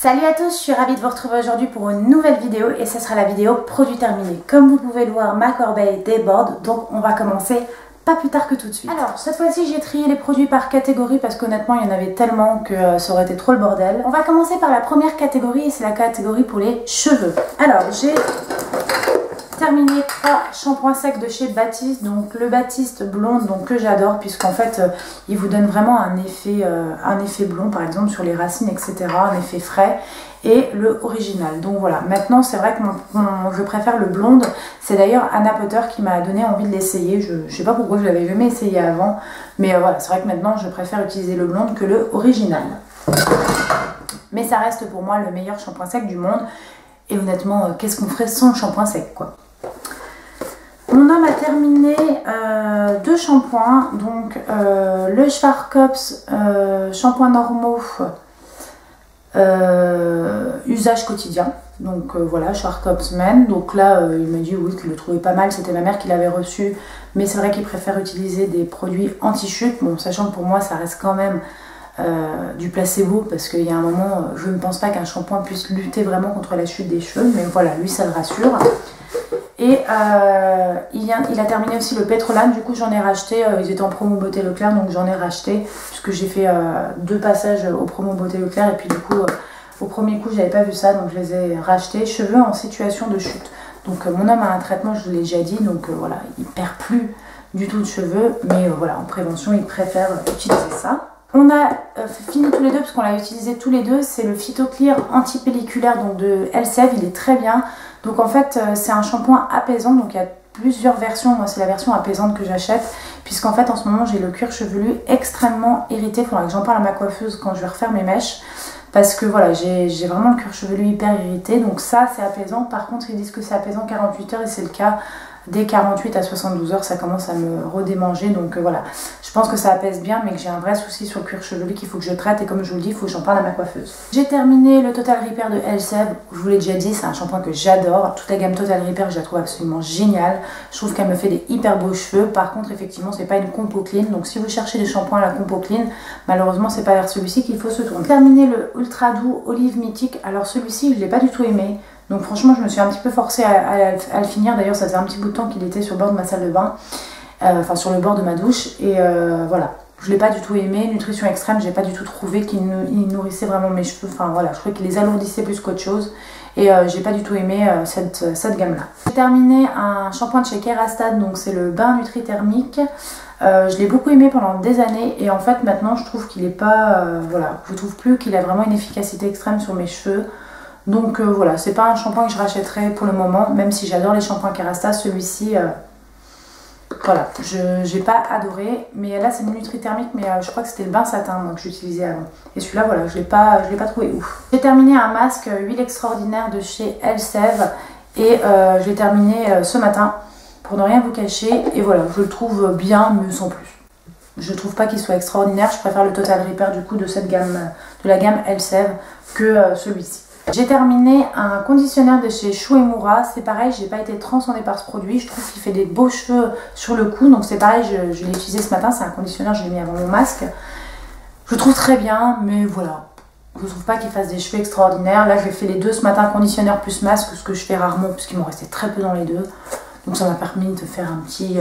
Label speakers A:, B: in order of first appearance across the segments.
A: Salut à tous, je suis ravie de vous retrouver aujourd'hui pour une nouvelle vidéo et ce sera la vidéo produit terminé. Comme vous pouvez le voir, ma corbeille déborde, donc on va commencer pas plus tard que tout de suite. Alors cette fois-ci j'ai trié les produits par catégorie parce qu'honnêtement il y en avait tellement que ça aurait été trop le bordel. On va commencer par la première catégorie et c'est la catégorie pour les cheveux. Alors j'ai terminé 3 shampoings secs de chez Baptiste, donc le Baptiste blonde donc que j'adore puisqu'en fait il vous donne vraiment un effet blond par exemple sur les racines etc, un effet frais, et le original. Donc voilà, maintenant c'est vrai que je préfère le blonde, c'est d'ailleurs Anna Potter qui m'a donné envie de l'essayer, je sais pas pourquoi je l'avais jamais essayé avant, mais voilà, c'est vrai que maintenant je préfère utiliser le blonde que le original. Mais ça reste pour moi le meilleur shampoing sec du monde, et honnêtement qu'est-ce qu'on ferait sans le shampoing sec quoi. Mon homme a terminé 2 shampoings, donc le Schwarzkopf shampoing normaux usage quotidien, donc voilà, Schwarzkopf Men. Donc là il m'a dit oui qu'il le trouvait pas mal, c'était ma mère qui l'avait reçu, mais c'est vrai qu'il préfère utiliser des produits anti-chute, bon sachant que pour moi ça reste quand même du placebo, parce qu'il y a un moment je ne pense pas qu'un shampoing puisse lutter vraiment contre la chute des cheveux, mais voilà, lui ça le rassure. Et il a terminé aussi le Pétrolane, du coup j'en ai racheté, ils étaient en promo Beauté Leclerc, donc j'en ai racheté, puisque j'ai fait 2 passages au promo Beauté Leclerc, et puis du coup au premier coup j'avais pas vu ça, donc je les ai rachetés. Cheveux en situation de chute, donc mon homme a un traitement, je vous l'ai déjà dit, donc voilà, il perd plus du tout de cheveux, mais voilà, en prévention il préfère utiliser ça. On a fini tous les deux, parce qu'on l'a utilisé tous les deux, c'est le Phytoclear anti-pelliculaire donc de Elseve, il est très bien. Donc en fait c'est un shampoing apaisant, donc il y a plusieurs versions, moi c'est la version apaisante que j'achète, puisqu'en fait en ce moment j'ai le cuir chevelu extrêmement irrité, il faudra que j'en parle à ma coiffeuse quand je vais refaire mes mèches, parce que voilà, j'ai vraiment le cuir chevelu hyper irrité, donc ça c'est apaisant. Par contre ils disent que c'est apaisant 48 heures et c'est le cas. Dès 48 à 72 heures, ça commence à me redémanger, donc voilà. Je pense que ça apaise bien, mais que j'ai un vrai souci sur le cuir chevelu qu'il faut que je traite, et comme je vous le dis, il faut que j'en parle à ma coiffeuse. J'ai terminé le Total Repair de Elseve, je vous l'ai déjà dit, c'est un shampoing que j'adore. Toute la gamme Total Repair, je la trouve absolument géniale. Je trouve qu'elle me fait des hyper beaux cheveux. Par contre, effectivement, c'est pas une compo clean, donc si vous cherchez des shampoings à la compo clean, malheureusement, c'est pas vers celui-ci qu'il faut se tourner. J'ai terminé le Ultra Doux Olive Mythique. Alors celui-ci, je l'ai pas du tout aimé. Donc franchement je me suis un petit peu forcée à le finir, d'ailleurs ça faisait un petit bout de temps qu'il était sur le bord de ma salle de bain, enfin sur le bord de ma douche, et voilà, je l'ai pas du tout aimé. Nutrition extrême, j'ai pas du tout trouvé qu'il nourrissait vraiment mes cheveux, enfin voilà, je trouvais qu'il les alourdissait plus qu'autre chose, et j'ai pas du tout aimé cette gamme là. J'ai terminé un shampoing de chez Kerastase, donc c'est le bain Nutri Thermique. Je l'ai beaucoup aimé pendant des années, et en fait maintenant je trouve qu'il est pas, voilà, je trouve plus qu'il a vraiment une efficacité extrême sur mes cheveux. Donc voilà, c'est pas un shampoing que je rachèterai pour le moment, même si j'adore les shampoings Kerastase, celui-ci, voilà, j'ai pas adoré. Mais là c'est une Nutri Thermique, mais je crois que c'était le bain satin moi, que j'utilisais avant. Et celui-là, voilà, je l'ai pas trouvé ouf. J'ai terminé un masque huile extraordinaire de chez Elseve, et je l'ai terminé ce matin, pour ne rien vous cacher, et voilà, je le trouve bien, mais sans plus. Je trouve pas qu'il soit extraordinaire, je préfère le Total Repair du coup de cette gamme, de la gamme Elseve, que celui-ci. J'ai terminé un conditionneur de chez Shu Uemura, c'est pareil, j'ai pas été transcendée par ce produit, je trouve qu'il fait des beaux cheveux sur le cou, donc c'est pareil, je l'ai utilisé ce matin, c'est un conditionneur, je l'ai mis avant mon masque. Je le trouve très bien, mais voilà, je trouve pas qu'il fasse des cheveux extraordinaires. Là j'ai fait les deux ce matin, conditionneur plus masque, ce que je fais rarement puisqu'il m'en restait très peu dans les deux, donc ça m'a permis de faire un petit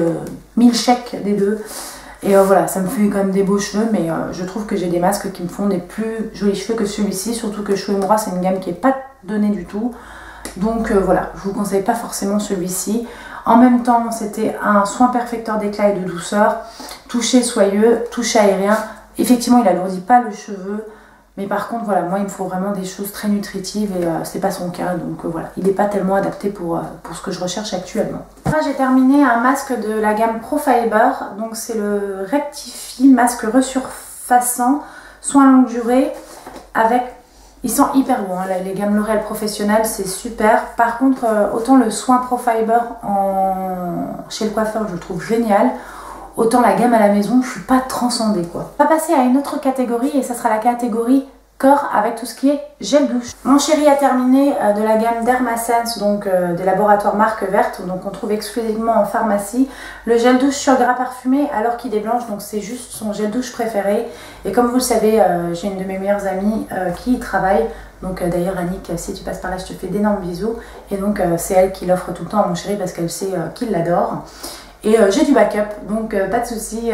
A: milkshake des deux. Et voilà, ça me fait quand même des beaux cheveux, mais je trouve que j'ai des masques qui me font des plus jolis cheveux que celui-ci, surtout que Shu Uemura c'est une gamme qui n'est pas donnée du tout. Donc voilà, je vous conseille pas forcément celui-ci. En même temps, c'était un soin perfecteur d'éclat et de douceur, toucher soyeux, toucher aérien. Effectivement, il alourdit pas le cheveu, mais par contre, voilà, moi il me faut vraiment des choses très nutritives, et c'est pas son cas, donc voilà, il n'est pas tellement adapté pour ce que je recherche actuellement. Là, j'ai terminé un masque de la gamme Profiber, donc c'est le Rectifie masque resurfaçant, soin longue durée, avec, ils sont hyper bons, hein, les gammes L'Oréal professionnelles, c'est super. Par contre, autant le soin Profiber chez le coiffeur, je le trouve génial. Autant la gamme à la maison, je suis pas transcendée quoi. On va passer à une autre catégorie, et ça sera la catégorie corps, avec tout ce qui est gel douche. Mon chéri a terminé de la gamme Dermasense, donc des laboratoires marque verte, donc on trouve exclusivement en pharmacie, le gel douche sur gras parfumé alors qu'il est blanche, donc c'est juste son gel douche préféré. Et comme vous le savez, j'ai une de mes meilleures amies qui y travaille, Donc d'ailleurs Annick, si tu passes par là, je te fais d'énormes bisous. Et donc c'est elle qui l'offre tout le temps à mon chéri parce qu'elle sait qu'il l'adore. Et j'ai du backup, donc pas de souci,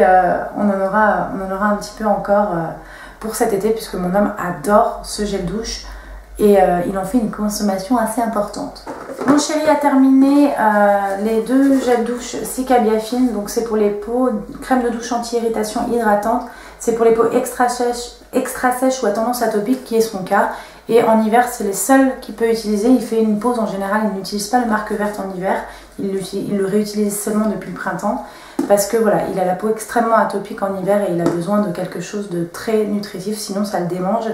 A: on en aura un petit peu encore pour cet été puisque mon homme adore ce gel douche et il en fait une consommation assez importante. Mon chéri a terminé les 2 gels douche Cicabiafine, donc c'est pour les peaux, crème de douche anti-irritation hydratante, c'est pour les peaux extra sèches ou à tendance atopique qui est son cas. Et en hiver, c'est les seuls qu'il peut utiliser. Il fait une pause en général, il n'utilise pas le marque verte en hiver. Il le réutilise seulement depuis le printemps. Parce que voilà, il a la peau extrêmement atopique en hiver et il a besoin de quelque chose de très nutritif. Sinon, ça le démange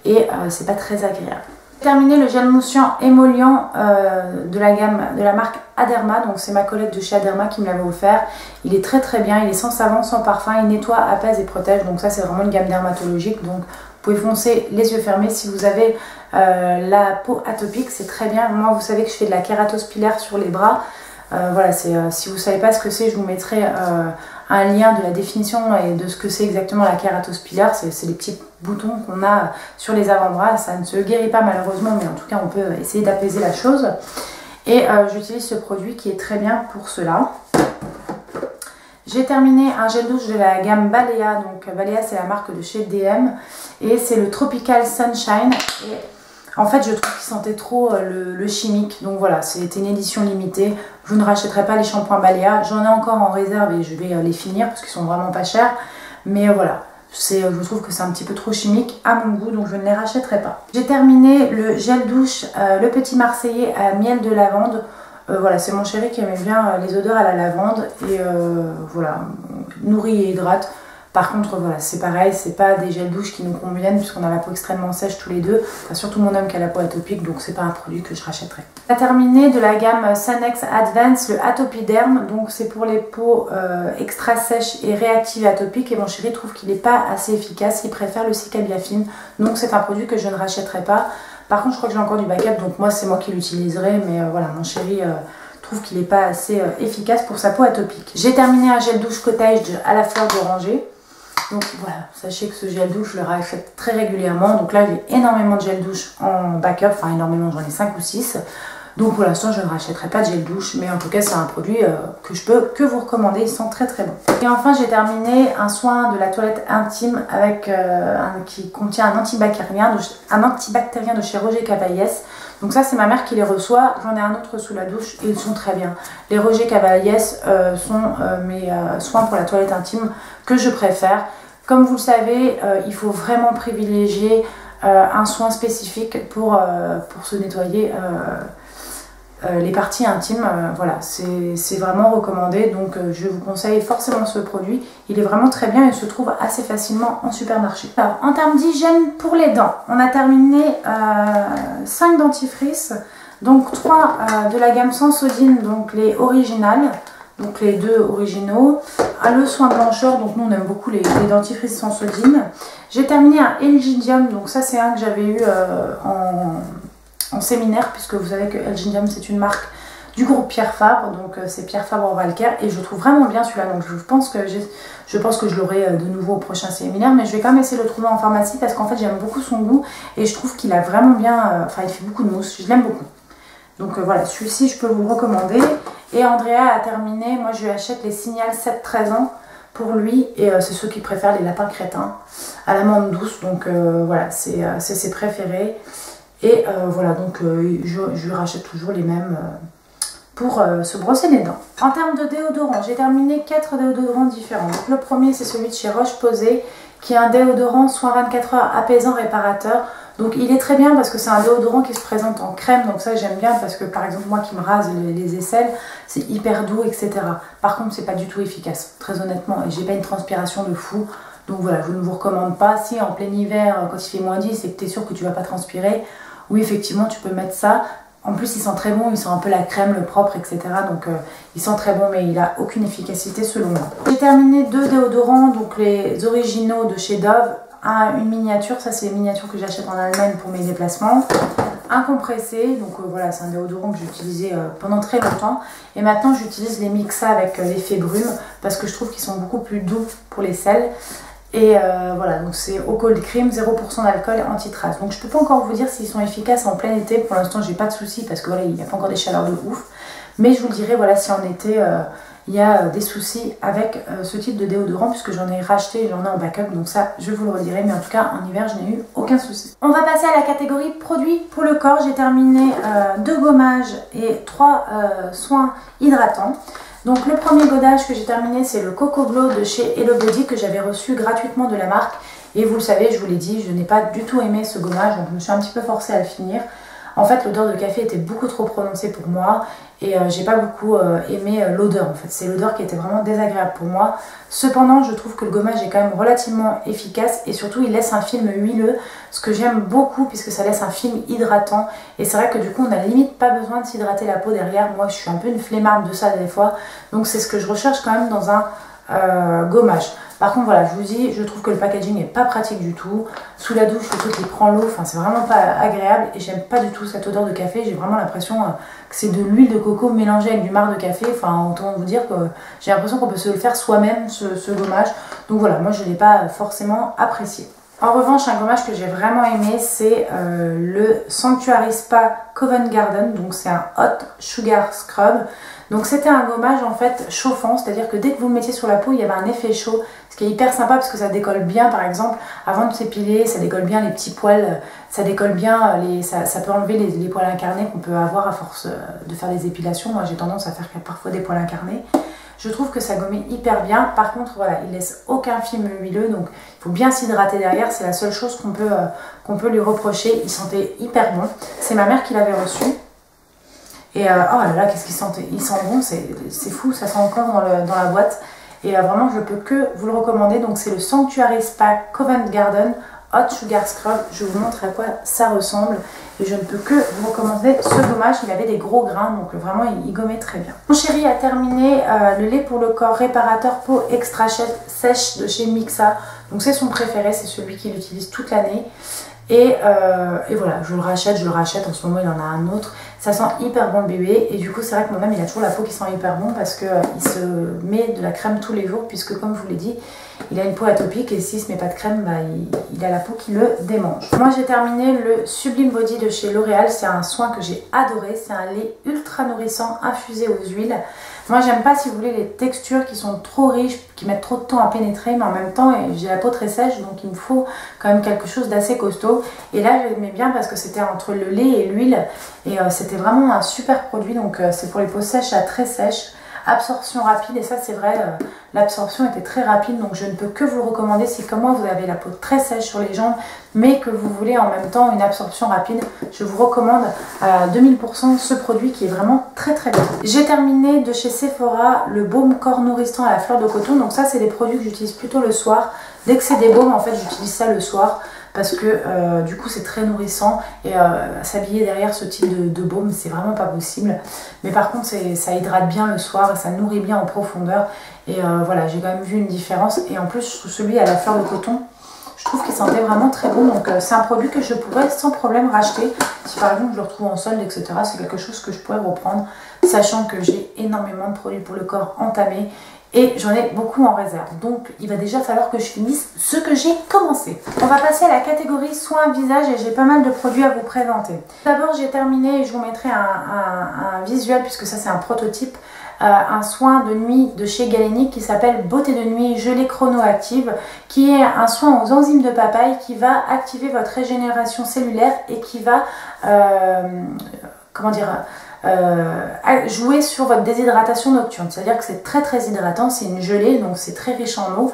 A: et c'est pas très agréable. J'ai terminé le gel moussant émollient de la gamme de la marque Aderma. Donc c'est ma collègue de chez Aderma qui me l'avait offert. Il est très très bien, il est sans savon, sans parfum, il nettoie, apaise et protège. Donc ça c'est vraiment une gamme dermatologique. Donc vous pouvez foncer les yeux fermés si vous avez la peau atopique, c'est très bien. Moi vous savez que je fais de la kératose pilaire sur les bras. Voilà, si vous ne savez pas ce que c'est, je vous mettrai un lien de la définition et de ce que c'est exactement la kératose pilaire. C'est les petits boutons qu'on a sur les avant-bras. Ça ne se guérit pas malheureusement, mais en tout cas on peut essayer d'apaiser la chose. Et j'utilise ce produit qui est très bien pour cela. J'ai terminé un gel douche de la gamme Balea. Donc Balea c'est la marque de chez DM et c'est le Tropical Sunshine. Et en fait je trouve qu'il sentait trop le chimique. Donc voilà, c'était une édition limitée. Je ne rachèterai pas les shampoings Balea. J'en ai encore en réserve et je vais les finir parce qu'ils sont vraiment pas chers. Mais voilà, je trouve que c'est un petit peu trop chimique à mon goût, donc je ne les rachèterai pas. J'ai terminé le gel douche, le Petit Marseillais à miel de lavande. Voilà, c'est mon chéri qui aimait bien les odeurs à la lavande et voilà, nourrit et hydrate. Par contre, voilà, c'est pareil, c'est pas des gels douche qui nous conviennent puisqu'on a la peau extrêmement sèche tous les deux. Enfin, surtout mon homme qui a la peau atopique, donc c'est pas un produit que je rachèterai. On a terminé de la gamme Sanex Advance, le Atopiderm. Donc c'est pour les peaux extra sèches et réactives atopiques. Et mon chéri trouve qu'il n'est pas assez efficace, il préfère le Cicabiafine. Donc c'est un produit que je ne rachèterai pas. Par contre, je crois que j'ai encore du backup, donc moi c'est moi qui l'utiliserai. Mais voilà, mon chéri trouve qu'il n'est pas assez efficace pour sa peau atopique. J'ai terminé un gel douche Cottage à la fleur d'oranger. Donc voilà, sachez que ce gel douche, je le rachète très régulièrement. Donc là, j'ai énormément de gel douche en backup. Enfin, énormément, j'en ai 5 ou 6. Donc pour l'instant, je ne rachèterai pas de gel douche. Mais en tout cas, c'est un produit que je peux que vous recommander. Il sent très très bon. Et enfin, j'ai terminé un soin de la toilette intime avec qui contient un antibactérien de chez Roger Cavalles. Donc ça, c'est ma mère qui les reçoit. J'en ai un autre sous la douche et ils sont très bien. Les Roger Cavalles sont mes soins pour la toilette intime que je préfère. Comme vous le savez, il faut vraiment privilégier un soin spécifique pour se nettoyer les parties intimes. Voilà, c'est vraiment recommandé. Donc je vous conseille forcément ce produit. Il est vraiment très bien et se trouve assez facilement en supermarché. Alors, en termes d'hygiène pour les dents, on a terminé 5 dentifrices. Donc 3 de la gamme Sensodyne, donc les originales. Donc les 2 originaux, le soin blancheur, donc nous on aime beaucoup les dentifrices Sensodyne. J'ai terminé un Elgidium, donc ça c'est un que j'avais eu en séminaire, puisque vous savez que Elgidium c'est une marque du groupe Pierre Fabre, donc c'est Pierre Fabre Valcaire, et je trouve vraiment bien celui-là, donc je pense que je l'aurai de nouveau au prochain séminaire, mais je vais quand même essayer de le trouver en pharmacie, parce qu'en fait j'aime beaucoup son goût, et je trouve qu'il a vraiment bien, enfin il fait beaucoup de mousse, je l'aime beaucoup. Donc voilà, celui-ci je peux vous le recommander. Et Andrea a terminé, moi je lui achète les Signal 7-13 ans pour lui. Et c'est ceux qui préfèrent les lapins crétins à l'amande douce. Donc voilà, c'est ses préférés. Et voilà, donc je lui rachète toujours les mêmes pour se brosser les dents. En termes de déodorant, j'ai terminé 4 déodorants différents. Donc le premier c'est celui de chez Roche-Posay, qui est un déodorant soin 24 heures apaisant réparateur. Donc il est très bien parce que c'est un déodorant qui se présente en crème, donc ça j'aime bien parce que par exemple moi qui me rase les aisselles, c'est hyper doux, etc. Par contre c'est pas du tout efficace, très honnêtement, et j'ai pas une transpiration de fou. Donc voilà, je ne vous recommande pas. Si en plein hiver, quand il fait moins 10 et que tu es sûr que tu vas pas transpirer, oui effectivement tu peux mettre ça. En plus il sent très bon, il sent un peu la crème, le propre, etc. Donc il sent très bon mais il a aucune efficacité selon moi. J'ai terminé 2 déodorants, donc les originaux de chez Dove. Une miniature, ça c'est les miniatures que j'achète en Allemagne pour mes déplacements. Un compressé, donc voilà, c'est un déodorant que j'utilisais pendant très longtemps. Et maintenant j'utilise les Mixa avec l'effet brume parce que je trouve qu'ils sont beaucoup plus doux pour les selles. Et voilà, donc c'est au cold cream, 0% d'alcool, anti-trace. Donc je peux pas encore vous dire s'ils sont efficaces en plein été. Pour l'instant, j'ai pas de soucis parce que voilà, il n'y a pas encore des chaleurs de ouf. Mais je vous le dirai, voilà, si en été il y a des soucis avec ce type de déodorant, puisque j'en ai racheté, j'en ai en backup, donc ça je vous le redirai, mais en tout cas en hiver je n'ai eu aucun souci. On va passer à la catégorie produits pour le corps. J'ai terminé 2 gommages et 3 soins hydratants. Donc le premier gommage que j'ai terminé, c'est le Coco Glow de chez Hello Body, que j'avais reçu gratuitement de la marque. Et vous le savez, je vous l'ai dit, je n'ai pas du tout aimé ce gommage, donc je me suis un petit peu forcée à le finir. En fait, l'odeur de café était beaucoup trop prononcée pour moi et j'ai pas beaucoup aimé l'odeur. En fait, c'est l'odeur qui était vraiment désagréable pour moi. Cependant, je trouve que le gommage est quand même relativement efficace et surtout il laisse un film huileux, ce que j'aime beaucoup puisque ça laisse un film hydratant. Et c'est vrai que du coup, on n'a limite pas besoin de s'hydrater la peau derrière. Moi, je suis un peu une flemmarde de ça des fois, donc c'est ce que je recherche quand même dans un gommage. Par contre, voilà, je vous dis, je trouve que le packaging n'est pas pratique du tout. Sous la douche, le truc qui prend l'eau, enfin, c'est vraiment pas agréable et j'aime pas du tout cette odeur de café. J'ai vraiment l'impression que c'est de l'huile de coco mélangée avec du marc de café. Enfin, autant vous dire que j'ai l'impression qu'on peut se le faire soi-même, ce gommage. Donc voilà, moi je ne l'ai pas forcément apprécié. En revanche, un gommage que j'ai vraiment aimé, c'est le Sanctuary Spa Covent Garden. Donc c'est un Hot Sugar Scrub. Donc c'était un gommage en fait chauffant, c'est-à-dire que dès que vous le mettiez sur la peau, il y avait un effet chaud, ce qui est hyper sympa parce que ça décolle bien, par exemple, avant de s'épiler, ça décolle bien les petits poils, ça décolle bien, ça peut enlever les poils incarnés qu'on peut avoir à force de faire des épilations. Moi j'ai tendance à faire parfois des poils incarnés. Je trouve que ça gommait hyper bien. Par contre, voilà, il laisse aucun film huileux, donc il faut bien s'hydrater derrière. C'est la seule chose qu'on peut lui reprocher. Il sentait hyper bon. C'est ma mère qui l'avait reçu. Et oh là là, qu'est-ce qu'il sentait? Il sent bon, c'est fou, ça sent encore dans la boîte. Et vraiment, je peux que vous le recommander. Donc c'est le Sanctuary Spa Covent Garden Hot Sugar Scrub. Je vous montre à quoi ça ressemble. Et je ne peux que vous recommander ce gommage. Il avait des gros grains, donc vraiment il gommait très bien. Mon chéri a terminé le lait pour le corps réparateur peau extra sèche de chez Mixa. Donc c'est son préféré, c'est celui qu'il utilise toute l'année. Et voilà, je le rachète, en ce moment il en a un autre. Ça sent hyper bon le bébé et du coup c'est vrai que mon homme il a toujours la peau qui sent hyper bon parce qu'il se met de la crème tous les jours puisque comme je vous l'ai dit, il a une peau atopique et s'il se met pas de crème, bah, il a la peau qui le démange. Moi j'ai terminé le Sublime Body de chez L'Oréal, c'est un soin que j'ai adoré, c'est un lait ultra nourrissant infusé aux huiles. Moi j'aime pas, si vous voulez, les textures qui sont trop riches, qui mettent trop de temps à pénétrer, mais en même temps j'ai la peau très sèche, donc il me faut quand même quelque chose d'assez costaud. Et là j'aimais bien parce que c'était entre le lait et l'huile, et c'était vraiment un super produit. Donc c'est pour les peaux sèches à très sèches, absorption rapide, et ça c'est vrai, l'absorption était très rapide, donc je ne peux que vous le recommander si comme moi vous avez la peau très sèche sur les jambes, mais que vous voulez en même temps une absorption rapide. Je vous recommande à 2000% ce produit qui est vraiment très très bien. J'ai terminé de chez Sephora le baume corps nourrissant à la fleur de coton. Donc ça c'est des produits que j'utilise plutôt le soir. Dès que c'est des baumes, en fait j'utilise ça le soir parce que du coup c'est très nourrissant et s'habiller derrière ce type de baume c'est vraiment pas possible. Mais par contre ça hydrate bien le soir et ça nourrit bien en profondeur. Et voilà, j'ai quand même vu une différence. Et en plus je trouve celui à la fleur de coton, je trouve qu'il sentait vraiment très bon. Donc c'est un produit que je pourrais sans problème racheter. Si par exemple je le retrouve en solde, etc. C'est quelque chose que je pourrais reprendre. Sachant que j'ai énormément de produits pour le corps entamés. Et j'en ai beaucoup en réserve. Donc il va déjà falloir que je finisse ce que j'ai commencé. On va passer à la catégorie soins visage et j'ai pas mal de produits à vous présenter. D'abord j'ai terminé et je vous mettrai un visuel puisque ça c'est un prototype. Un soin de nuit de chez Galénic qui s'appelle Beauté de nuit gelée chronoactive, qui est un soin aux enzymes de papaye qui va activer votre régénération cellulaire et qui va jouer sur votre déshydratation nocturne. C'est-à-dire que c'est très très hydratant, c'est une gelée, donc c'est très riche en eau.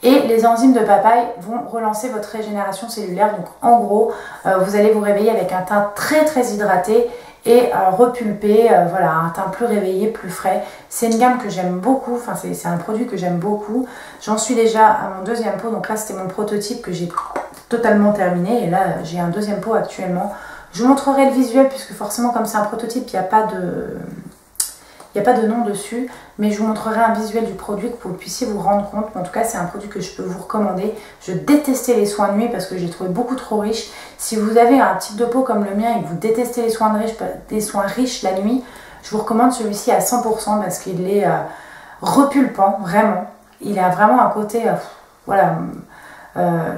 A: Et les enzymes de papaye vont relancer votre régénération cellulaire. Donc en gros, vous allez vous réveiller avec un teint très très hydraté et repulpé, voilà, un teint plus réveillé, plus frais. C'est une gamme que j'aime beaucoup, enfin c'est un produit que j'aime beaucoup. J'en suis déjà à mon deuxième pot, donc là c'était mon prototype que j'ai totalement terminé. Et là j'ai un deuxième pot actuellement. Je vous montrerai le visuel puisque forcément comme c'est un prototype, il n'y a pas de nom dessus, mais je vous montrerai un visuel du produit que vous puissiez vous rendre compte. En tout cas, c'est un produit que je peux vous recommander. Je détestais les soins de nuit parce que j'ai trouvé beaucoup trop riche. Si vous avez un type de peau comme le mien et que vous détestez les soins riches la nuit, je vous recommande celui-ci à 100% parce qu'il est repulpant, vraiment. Il a vraiment un côté, voilà,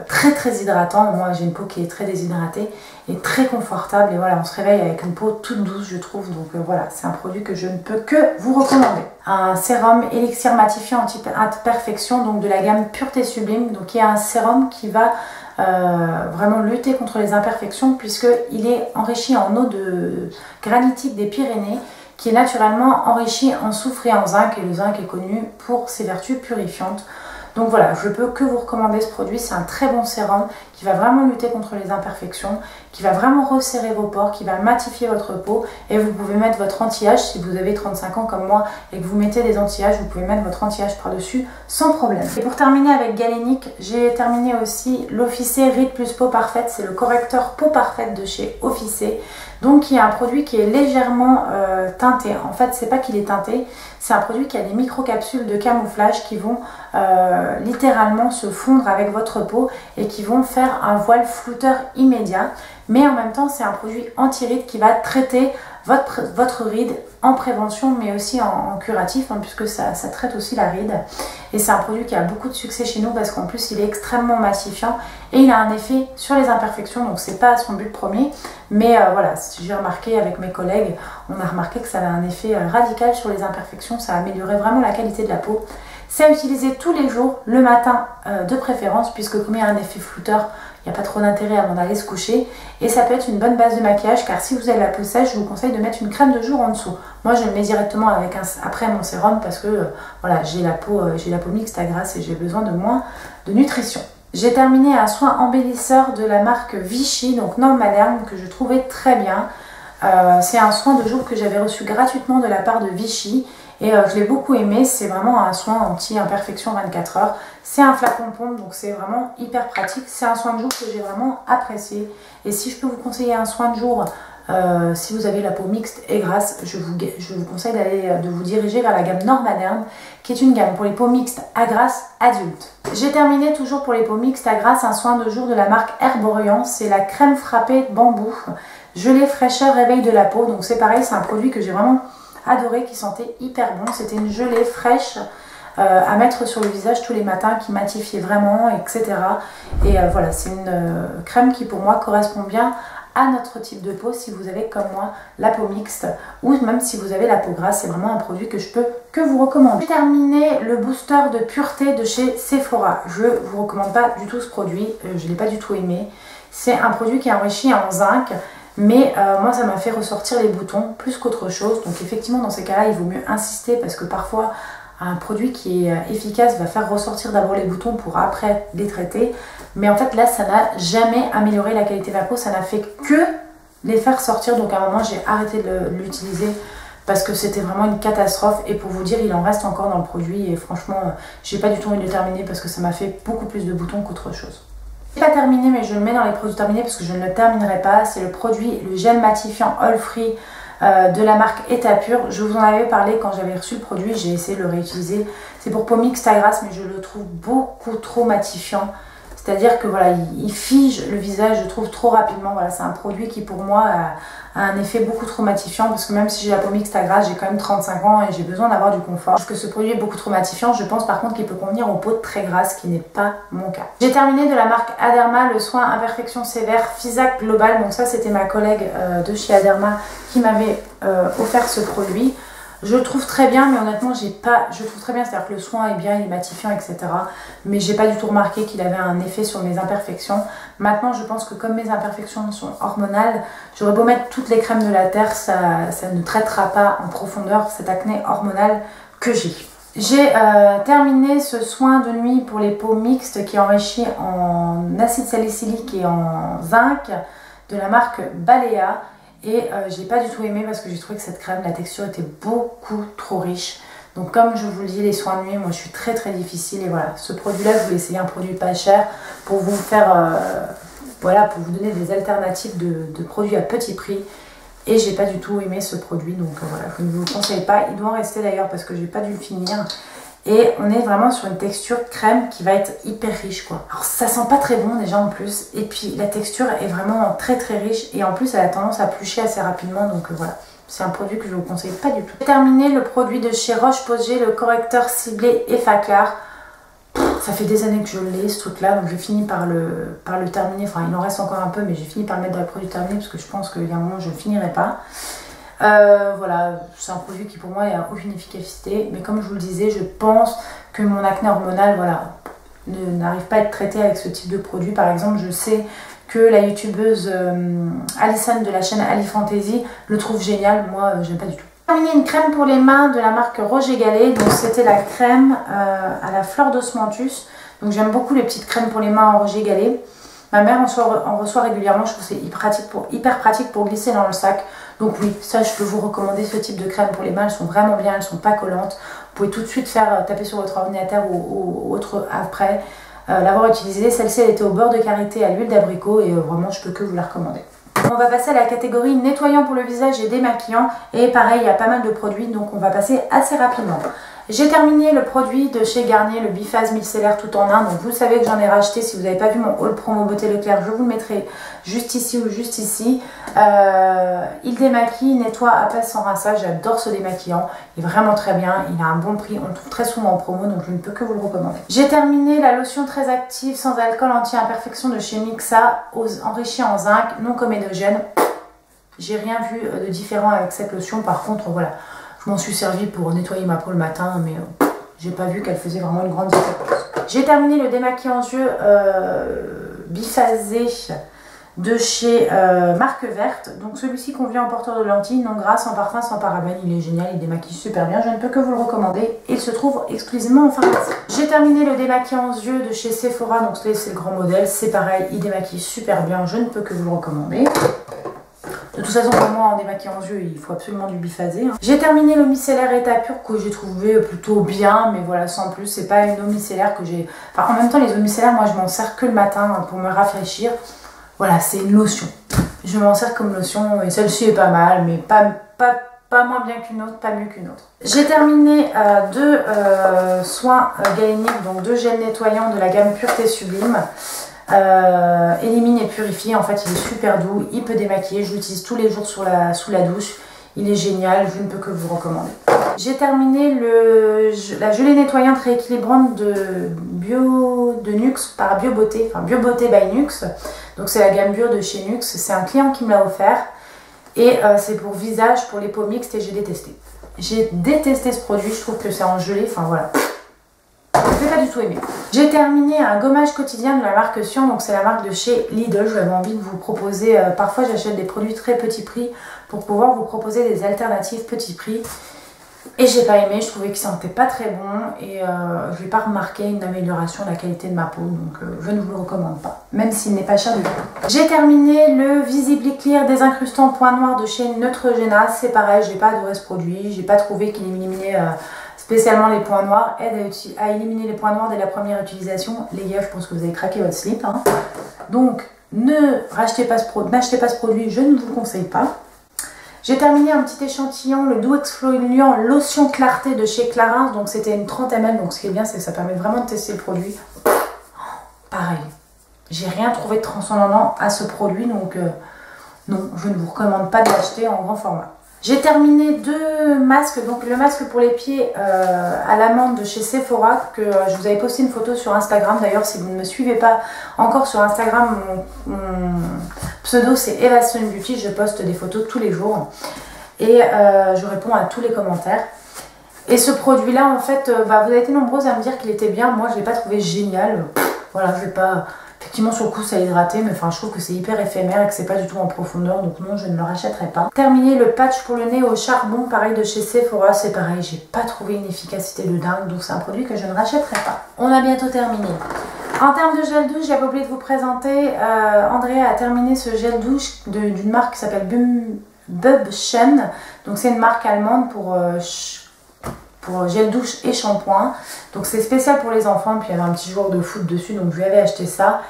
A: très très hydratant. Moi j'ai une peau qui est très déshydratée et très confortable, et voilà, on se réveille avec une peau toute douce je trouve. Donc voilà, c'est un produit que je ne peux que vous recommander. Un sérum élixir matifiant anti-imperfection, donc de la gamme Pureté Sublime, donc il y a un sérum qui va vraiment lutter contre les imperfections, puisqu'il est enrichi en eau de granitite des Pyrénées, qui est naturellement enrichi en soufre et en zinc, et le zinc est connu pour ses vertus purifiantes. Donc voilà, je peux que vous recommander ce produit. C'est un très bon sérum qui va vraiment lutter contre les imperfections, qui va vraiment resserrer vos pores, qui va matifier votre peau, et vous pouvez mettre votre anti-âge si vous avez 35 ans comme moi et que vous mettez des anti-âges, vous pouvez mettre votre anti-âge par-dessus sans problème. Et pour terminer avec Galénic, j'ai terminé aussi l'Officé Ride Plus Peau Parfaite. C'est le correcteur peau parfaite de chez Officé. Donc il y a un produit qui est légèrement teinté. En fait, c'est pas qu'il est teinté, c'est un produit qui a des micro-capsules de camouflage qui vont littéralement se fondre avec votre peau et qui vont faire un voile flouteur immédiat. Mais en même temps, c'est un produit anti-ride qui va traiter votre ride en prévention, mais aussi en curatif, hein, puisque ça traite aussi la ride. Et c'est un produit qui a beaucoup de succès chez nous parce qu'en plus il est extrêmement massifiant et il a un effet sur les imperfections. Donc c'est pas son but premier, mais voilà, j'ai remarqué avec mes collègues, on a remarqué que ça a un effet radical sur les imperfections. Ça a amélioré vraiment la qualité de la peau. C'est à utiliser tous les jours, le matin de préférence, puisque comme il y a un effet flouteur, il n'y a pas trop d'intérêt avant d'aller se coucher. Et ça peut être une bonne base de maquillage, car si vous avez la peau sèche, je vous conseille de mettre une crème de jour en dessous. Moi je le mets directement après mon sérum, parce que voilà, j'ai la peau mixte à grasse et j'ai besoin de moins de nutrition. J'ai terminé un soin embellisseur de la marque Vichy, donc Norme Moderne, que je trouvais très bien. C'est un soin de jour que j'avais reçu gratuitement de la part de Vichy. Et je l'ai beaucoup aimé. C'est vraiment un soin anti-imperfection 24 heures. C'est un flacon pompe, donc c'est vraiment hyper pratique. C'est un soin de jour que j'ai vraiment apprécié. Et si je peux vous conseiller un soin de jour, si vous avez la peau mixte et grasse, je vous conseille de vous diriger vers la gamme Norme Moderne, qui est une gamme pour les peaux mixtes à grasse adultes. J'ai terminé toujours pour les peaux mixtes à grasse un soin de jour de la marque Herborian. C'est la crème frappée bambou, gelée fraîcheur réveil de la peau. Donc c'est pareil, c'est un produit que j'ai vraiment adoré, qui sentait hyper bon. C'était une gelée fraîche à mettre sur le visage tous les matins, qui matifiait vraiment, etc. Et voilà, c'est une crème qui pour moi correspond bien à notre type de peau. Si vous avez comme moi la peau mixte, ou même si vous avez la peau grasse, c'est vraiment un produit que je peux que vous recommander. J'ai terminé le booster de pureté de chez Sephora. Je vous recommande pas du tout ce produit, je ne l'ai pas du tout aimé. C'est un produit qui est enrichi en zinc. Mais moi ça m'a fait ressortir les boutons plus qu'autre chose. Donc effectivement dans ces cas-là il vaut mieux insister, parce que parfois un produit qui est efficace va faire ressortir d'abord les boutons pour après les traiter. Mais en fait là ça n'a jamais amélioré la qualité de la peau, ça n'a fait que les faire sortir. Donc à un moment j'ai arrêté de l'utiliser parce que c'était vraiment une catastrophe. Et pour vous dire, il en reste encore dans le produit et franchement j'ai pas du tout envie de le terminer parce que ça m'a fait beaucoup plus de boutons qu'autre chose. Je n'ai pas terminé, mais je le mets dans les produits terminés parce que je ne le terminerai pas. C'est le produit, le gel matifiant All Free de la marque Etapure. Je vous en avais parlé quand j'avais reçu le produit, j'ai essayé de le réutiliser. C'est pour peau mixte à grasse, mais je le trouve beaucoup trop matifiant. C'est-à-dire que voilà, il fige le visage, je trouve, trop rapidement. Voilà, c'est un produit qui pour moi a un effet beaucoup trop matifiant, parce que même si j'ai la peau mixte à grasse, j'ai quand même 35 ans et j'ai besoin d'avoir du confort. Parce que ce produit est beaucoup trop matifiant. Je pense par contre qu'il peut convenir aux peaux très grasses, ce qui n'est pas mon cas. J'ai terminé de la marque Aderma le soin imperfection sévère Physac Global. Donc ça, c'était ma collègue de chez Aderma qui m'avait offert ce produit. Je le trouve très bien, mais honnêtement, je trouve très bien, c'est-à-dire que le soin est bien, il est matifiant, etc. Mais j'ai pas du tout remarqué qu'il avait un effet sur mes imperfections. Maintenant, je pense que comme mes imperfections sont hormonales, j'aurais beau mettre toutes les crèmes de la terre, ça ne traitera pas en profondeur cette acné hormonale que j'ai. J'ai terminé ce soin de nuit pour les peaux mixtes qui est enrichi en acide salicylique et en zinc de la marque Balea. Et je l'ai pas du tout aimé parce que j'ai trouvé que cette crème, la texture était beaucoup trop riche. Donc comme je vous le dis, les soins de nuit, moi je suis très difficile. Et voilà, ce produit-là, je voulais essayer un produit pas cher pour vous faire, voilà, pour vous donner des alternatives de produits à petit prix. Et j'ai pas du tout aimé ce produit, donc voilà, je ne vous le conseille pas. Il doit en rester d'ailleurs parce que j'ai pas dû le finir. Et on est vraiment sur une texture crème qui va être hyper riche quoi. Alors ça sent pas très bon déjà en plus. Et puis la texture est vraiment très riche. Et en plus elle a tendance à plucher assez rapidement. Donc voilà, c'est un produit que je vous conseille pas du tout. J'ai terminé le produit de chez Roche-Posay, le correcteur ciblé Effaclar. Ça fait des années que je l'ai ce truc là, donc j'ai fini par le terminer. Enfin il en reste encore un peu, mais j'ai fini par le mettre dans le produit terminé parce que je pense qu'il y a un moment où je ne finirai pas. Voilà, c'est un produit qui pour moi n'a aucune efficacité, mais comme je vous le disais, je pense que mon acné hormonal, voilà, n'arrive pas à être traité avec ce type de produit. Par exemple, je sais que la youtubeuse Alison de la chaîne Ali Fantasy le trouve génial, moi j'aime pas du tout. J'ai terminé une crème pour les mains de la marque Roger Gallet, donc c'était la crème à la fleur d'osmanthus. Donc j'aime beaucoup les petites crèmes pour les mains en Roger Gallet. Ma mère en reçoit régulièrement, je trouve que c'est hyper pratique pour glisser dans le sac. Donc oui, ça je peux vous recommander ce type de crème pour les mains, elles sont vraiment bien, elles sont pas collantes. Vous pouvez tout de suite faire taper sur votre ordinateur ou autre après l'avoir utilisée. Celle-ci elle était au beurre de karité à l'huile d'abricot et vraiment je peux que vous la recommander. On va passer à la catégorie nettoyant pour le visage et démaquillant. Et pareil, il y a pas mal de produits, donc on va passer assez rapidement. J'ai terminé le produit de chez Garnier, le Biphase Micellaire tout en un. Donc vous savez que j'en ai racheté. Si vous n'avez pas vu mon haul promo Beauté Leclerc, je vous le mettrai juste ici ou juste ici. Il démaquille, nettoie, apaise sans rinçage. J'adore ce démaquillant. Il est vraiment très bien. Il a un bon prix. On le trouve très souvent en promo, donc je ne peux que vous le recommander. J'ai terminé la lotion très active sans alcool anti-imperfection de chez Mixa, enrichie en zinc, non comédogène. J'ai rien vu de différent avec cette lotion. Par contre, voilà. Je m'en suis servi pour nettoyer ma peau le matin, mais j'ai pas vu qu'elle faisait vraiment une grande différence. J'ai terminé le démaquillant yeux biphasé de chez Marque Verte. Donc celui-ci convient en porteur de lentilles, non gras, sans parfum, sans parabènes. Il est génial, il démaquille super bien. Je ne peux que vous le recommander. Il se trouve exclusivement en pharmacie. J'ai terminé le démaquillant yeux de chez Sephora. Donc c'est le grand modèle. C'est pareil, il démaquille super bien. Je ne peux que vous le recommander. De toute façon, pour moi, en démaquillant aux yeux, il faut absolument du biphasé. Hein. J'ai terminé le micellaire état pur que j'ai trouvé plutôt bien, mais voilà, sans plus. C'est pas une eau micellaire que j'ai... Enfin, en même temps, les eaux micellaires, moi, je m'en sers que le matin pour me rafraîchir. Voilà, c'est une lotion. Je m'en sers comme lotion et celle-ci est pas mal, mais pas moins bien qu'une autre, pas mieux qu'une autre. J'ai terminé deux soins galéniques, donc deux gels nettoyants de la gamme Pureté Sublime. Élimine et purifie, en fait il est super doux, il peut démaquiller, je l'utilise tous les jours sous la douche, il est génial, je ne peux que vous recommander. J'ai terminé la gelée nettoyante rééquilibrante de Nux par BioBeauté, enfin BioBeauté by Nux, donc c'est la gamme bio de chez Nux, c'est un client qui me l'a offert et c'est pour visage, pour les peaux mixtes et j'ai détesté. J'ai détesté ce produit, je trouve que c'est en gelée, enfin voilà. Je n'ai pas du tout aimé. J'ai terminé un gommage quotidien de la marque Sion, donc c'est la marque de chez Lidl. J'avais envie de vous proposer, parfois j'achète des produits très petit prix pour pouvoir vous proposer des alternatives petit prix. Et j'ai pas aimé, je trouvais que ça n'était pas très bon et je n'ai pas remarqué une amélioration de la qualité de ma peau, donc je ne vous le recommande pas, même s'il n'est pas cher du tout. J'ai terminé le Visibly Clear désincrustant point noir de chez Neutrogena. C'est pareil, j'ai pas adoré ce produit, j'ai pas trouvé qu'il éliminait spécialement les points noirs, aide à éliminer les points noirs dès la première utilisation. Les gars, je pense que vous avez craqué votre slip. Hein. Donc, n'achetez pas ce produit, je ne vous le conseille pas. J'ai terminé un petit échantillon, le doux exfoliant lotion clarté de chez Clarins. Donc, c'était une 30 ml. Donc, ce qui est bien, c'est que ça permet vraiment de tester le produit. Pareil, j'ai rien trouvé de transcendant à ce produit. Donc, non, je ne vous recommande pas de l'acheter en grand format. J'ai terminé deux masques, donc le masque pour les pieds à l'amande de chez Sephora, que je vous avais posté une photo sur Instagram. D'ailleurs, si vous ne me suivez pas encore sur Instagram, mon pseudo c'est Evaston Beauty, je poste des photos tous les jours et je réponds à tous les commentaires. Et ce produit-là, en fait, vous avez été nombreuses à me dire qu'il était bien. Moi, je ne l'ai pas trouvé génial. Voilà, je vais pas... Effectivement, sur le coup, ça a hydraté, mais enfin, je trouve que c'est hyper éphémère et que c'est pas du tout en profondeur, donc non, je ne le rachèterai pas. Terminé le patch pour le nez au charbon, pareil de chez Sephora, c'est pareil, j'ai pas trouvé une efficacité de dingue, donc c'est un produit que je ne rachèterai pas. On a bientôt terminé. En termes de gel douche, j'avais oublié de vous présenter, Andrea a terminé ce gel douche d'une marque qui s'appelle Bubchen, donc c'est une marque allemande pour gel douche et shampoing. Donc c'est spécial pour les enfants, puis il y avait un petit joueur de foot dessus, donc je lui avais acheté ça.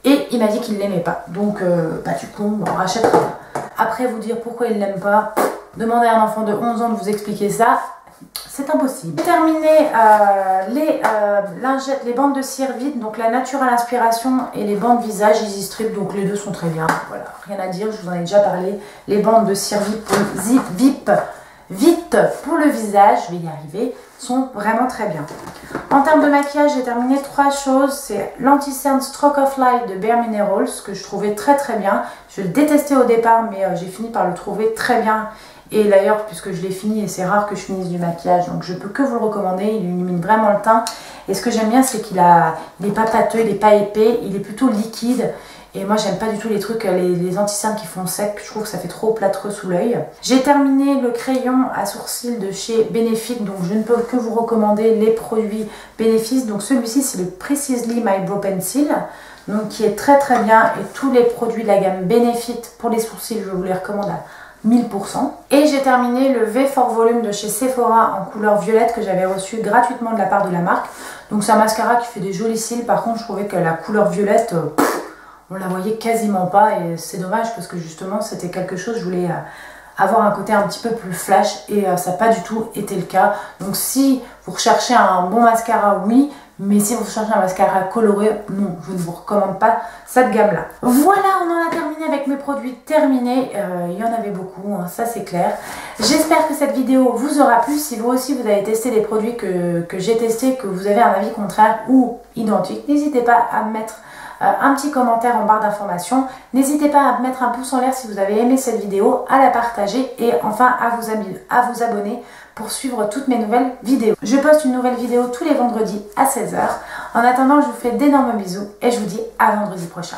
A: Et il m'a dit qu'il ne l'aimait pas. Donc du coup, on rachètera pas. Après vous dire pourquoi il ne l'aime pas, demandez à un enfant de 11 ans de vous expliquer ça, c'est impossible. J'ai terminé les lingettes, les bandes de cire vide, donc la Natural Inspiration et les bandes visage Easy Strip, donc les deux sont très bien. Voilà, rien à dire, je vous en ai déjà parlé. Les bandes de cire VIP vite pour le visage, je vais y arriver, sont vraiment très bien. En termes de maquillage, j'ai terminé 3 choses. C'est l'anti-cerne Stroke of Light de Bare Minerals que je trouvais très bien. Je le détestais au départ, mais j'ai fini par le trouver très bien. Et d'ailleurs, puisque je l'ai fini, et c'est rare que je finisse du maquillage, donc je peux que vous le recommander. Il illumine vraiment le teint. Et ce que j'aime bien, c'est qu'il n'est pas pâteux, il n'est pas épais, il est plutôt liquide. Et moi, j'aime pas du tout les trucs, les anti-cernes qui font sec. Je trouve que ça fait trop plâtreux sous l'œil. J'ai terminé le crayon à sourcils de chez Benefit. Donc, je ne peux que vous recommander les produits Benefit. Donc, celui-ci, c'est le Precisely My Brow Pencil. Donc, qui est très bien. Et tous les produits de la gamme Benefit pour les sourcils, je vous les recommande à 1000%. Et j'ai terminé le V4 Volume de chez Sephora en couleur violette que j'avais reçu gratuitement de la part de la marque. Donc, c'est un mascara qui fait des jolis cils. Par contre, je trouvais que la couleur violette... on la voyait quasiment pas et c'est dommage parce que justement c'était quelque chose, je voulais avoir un côté un petit peu plus flash et ça n'a pas du tout été le cas. Donc si vous recherchez un bon mascara, oui, mais si vous recherchez un mascara coloré, non, je ne vous recommande pas cette gamme là. Voilà, on en a terminé avec mes produits terminés. Il y en avait beaucoup, hein, ça c'est clair. J'espère que cette vidéo vous aura plu. Si vous aussi vous avez testé les produits que j'ai testés, que vous avez un avis contraire ou identique, n'hésitez pas à me mettre un petit commentaire en barre d'informations. N'hésitez pas à mettre un pouce en l'air si vous avez aimé cette vidéo, à la partager et enfin à vous abonner pour suivre toutes mes nouvelles vidéos. Je poste une nouvelle vidéo tous les vendredis à 16 h. En attendant, je vous fais d'énormes bisous et je vous dis à vendredi prochain.